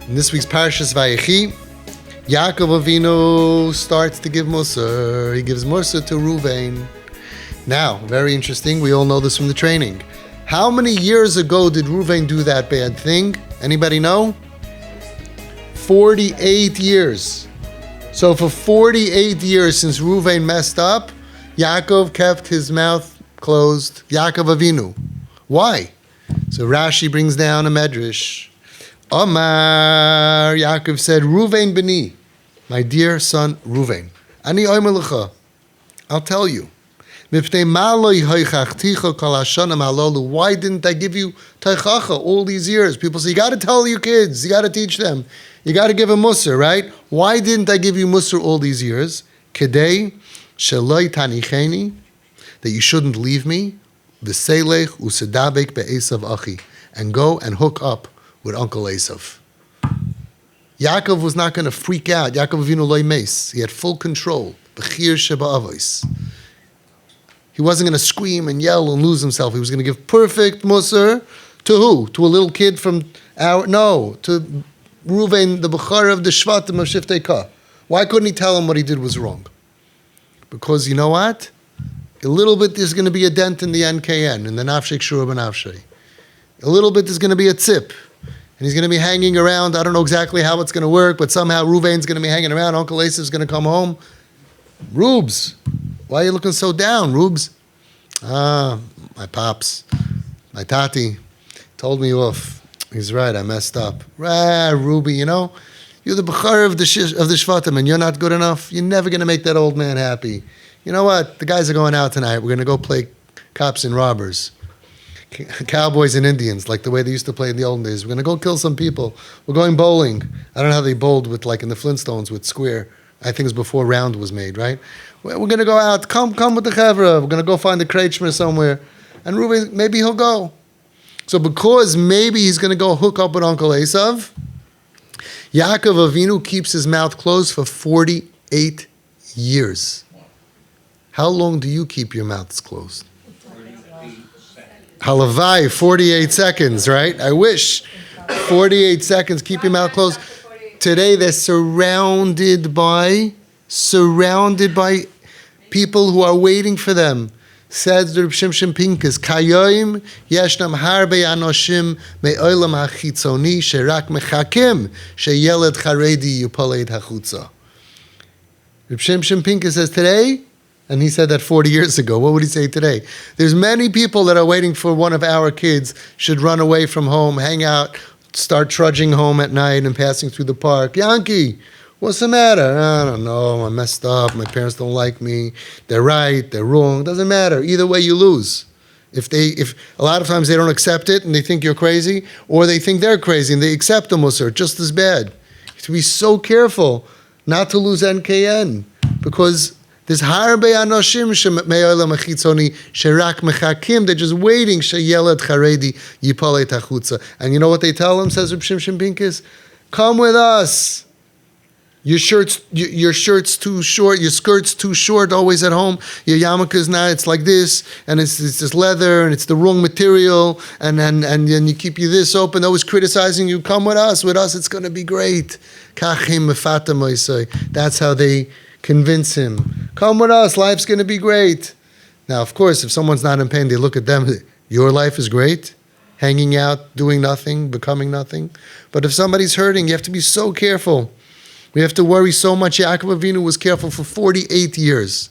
In this week's Parshas Vayichi, Yaakov Avinu starts to give Musar. He gives Musar to Ruvain. Now, very interesting, we all know this from the training. How many years ago did Ruvain do that bad thing? Anybody know? 48 years. So for 48 years since Ruvain messed up, Yaakov kept his mouth closed. Yaakov Avinu. Why? So Rashi brings down a medrash. Omar, Yaakov said, Ruvain b'ni, my dear son Ruvain. Ani omer lecha, I'll tell you. Why didn't I give you teichacha all these years? People say, you got to tell your kids, you got to teach them, you got to give them musar, right? Why didn't I give you musar all these years? Kedei sheloi tanicheni, that you shouldn't leave me, v'seilech usedabek be'esav achi, and go and hook up with Uncle Esav. Yaakov was not going to freak out. Yaakov Avinu loy meis. He had full control. Bechir sheba avos. He wasn't going to scream and yell and lose himself. He was going to give perfect musar to who? To a little kid from to Ruvain, the Bechar of the Shvatim of Shiftei Ka. Why couldn't he tell him what he did was wrong? Because you know what? A little bit there's going to be a dent in the NKN, in the Nafshei Kshura B'Nafshei. A little bit there's going to be a tzip. And he's going to be hanging around. I don't know exactly how it's going to work, but somehow Ruvain's going to be hanging around. Uncle Esav's going to come home. Rubes, why are you looking so down, Rubes? My pops, my tati told me off. He's right, I messed up. Ruby, you're the Bechar of the Shvatim and you're not good enough. You're never going to make that old man happy. You know what? The guys are going out tonight. We're going to go play cops and robbers. Cowboys and Indians, like the way they used to play in the olden days. We're going to go kill some people. We're going bowling. I don't know how they bowled with, like in the Flintstones with square. I think it was before round was made, right? We're going to go out. Come with the chevra. We're going to go find the Kreitzmer somewhere. And Ruben, maybe he'll go. So because maybe he's going to go hook up with Uncle Esav, Yaakov Avinu keeps his mouth closed for 48 years. How long do you keep your mouths closed? Halavai, 48 seconds, right? I wish. 48 seconds, keep your mouth closed. Today they're surrounded by people who are waiting for them. Says the Reb Shimshon Pinkus, Kayoim yeshnam harbe anoshim me'olam hachitzoni sherak mechakim sheyeled charedi yupaled hachutza. Reb Shimshon Pinkus says today, and he said that 40 years ago. What would he say today? There's many people that are waiting for one of our kids should run away from home, hang out, start trudging home at night and passing through the park. Yankee, what's the matter? I don't know. I messed up. My parents don't like me. They're right. They're wrong. Doesn't matter. Either way, you lose. If a lot of times they don't accept it and they think you're crazy, or they think they're crazy and they accept the musar just as bad. You have to be so careful not to lose NKN, because there's harbe anoshim me'olam hachitzoni sherak mechakim. They're just waiting. Sheyeled charedi yipalei tachutza. And you know what they tell him? Says Reb Shimshon Pinkus, come with us. Your shirt's too short. Your skirt's too short. Always at home. Your yarmulke's now it's like this, and it's this leather, and it's the wrong material, and you keep you this open. Always criticizing you. Come with us. With us, it's going to be great. Kachim mefatam oisai. That's how they convince him. Come with us, life's going to be great. Now, of course, if someone's not in pain, they look at them, your life is great, hanging out, doing nothing, becoming nothing. But if somebody's hurting, you have to be so careful. We have to worry so much. Yaakov Avinu was careful for 48 years.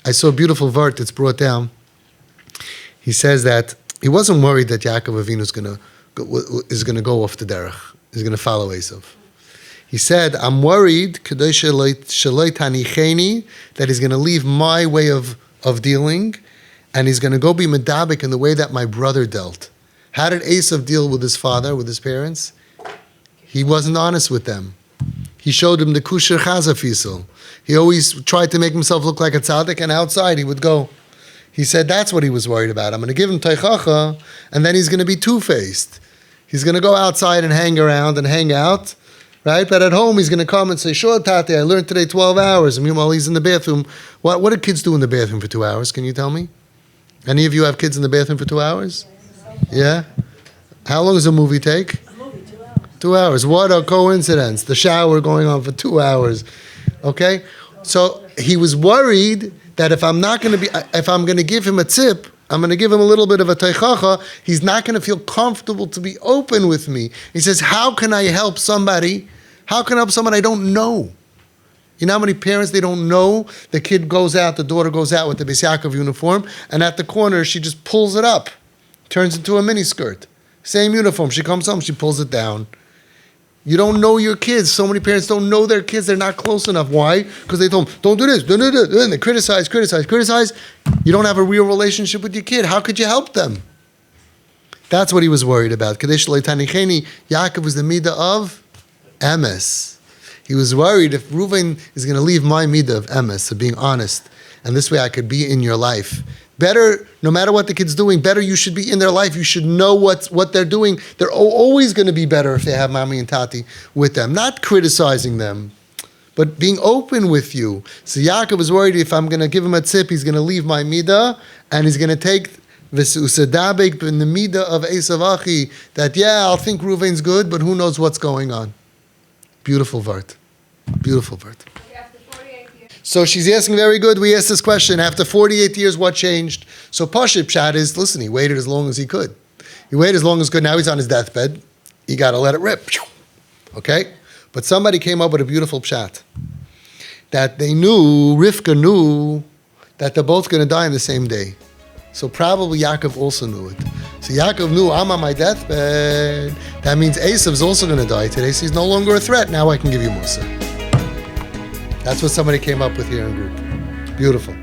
I saw a beautiful vart that's brought down. He says that he wasn't worried that Yaakov Avinu is going to go off the derech, is going to follow Esav. He said, I'm worried that he's going to leave my way of dealing, and he's going to go be medabik in the way that my brother dealt. How did Esav deal with his father, with his parents? He wasn't honest with them. He showed him the kusher chazafisel. He always tried to make himself look like a tzaddik, and outside he would go. He said that's what he was worried about. I'm going to give him teichacha, and then he's going to be two-faced. He's going to go outside and hang around and hang out, right? But at home, he's going to come and say, sure, Tate, I learned today 12 hours. And meanwhile, he's in the bathroom. What do kids do in the bathroom for 2 hours? Can you tell me? Any of you have kids in the bathroom for 2 hours? Yeah? How long does a movie take? A movie, 2 hours. 2 hours. What a coincidence. The shower going on for 2 hours. Okay? So he was worried that if I'm going to give him a tip, I'm going to give him a little bit of a teichacha, he's not going to feel comfortable to be open with me. He says, how can I help somebody? How can I help someone I don't know? You know how many parents, they don't know? The kid goes out, the daughter goes out with the Beis Yaakov uniform, and at the corner, she just pulls it up. Turns into a miniskirt. Same uniform. She comes home, she pulls it down. You don't know your kids. So many parents don't know their kids. They're not close enough. Why? Because they told them, don't do this, don't do this. And they criticize. You don't have a real relationship with your kid. How could you help them? That's what he was worried about. Kadesh Leitanicheni, Yaakov was the midah of emes. He was worried if Reuven is going to leave my midah of emes, of being honest, and this way I could be in your life. Better, no matter what the kid's doing, better you should be in their life. You should know what they're doing. They're always going to be better if they have mommy and tati with them. Not criticizing them, but being open with you. So Yaakov was worried if I'm going to give him a tip, he's going to leave my midah, and he's going to take v'usadabek in the midah of Esav Achi, that I'll think Reuven's good, but who knows what's going on. Beautiful vart. Beautiful vart. So she's asking, very good, we asked this question, after 48 years, what changed? So Pashut Pshat is, listen, he waited as long as he could. He waited as long as he could, now he's on his deathbed. He got to let it rip. Okay? But somebody came up with a beautiful Pshat. That they knew, Rivka knew, that they're both going to die on the same day. So probably Yaakov also knew it. So Yaakov knew, I'm on my deathbed. That means Esav's also going to die today, so he's no longer a threat. Now I can give you Musa. That's what somebody came up with here in group. Beautiful.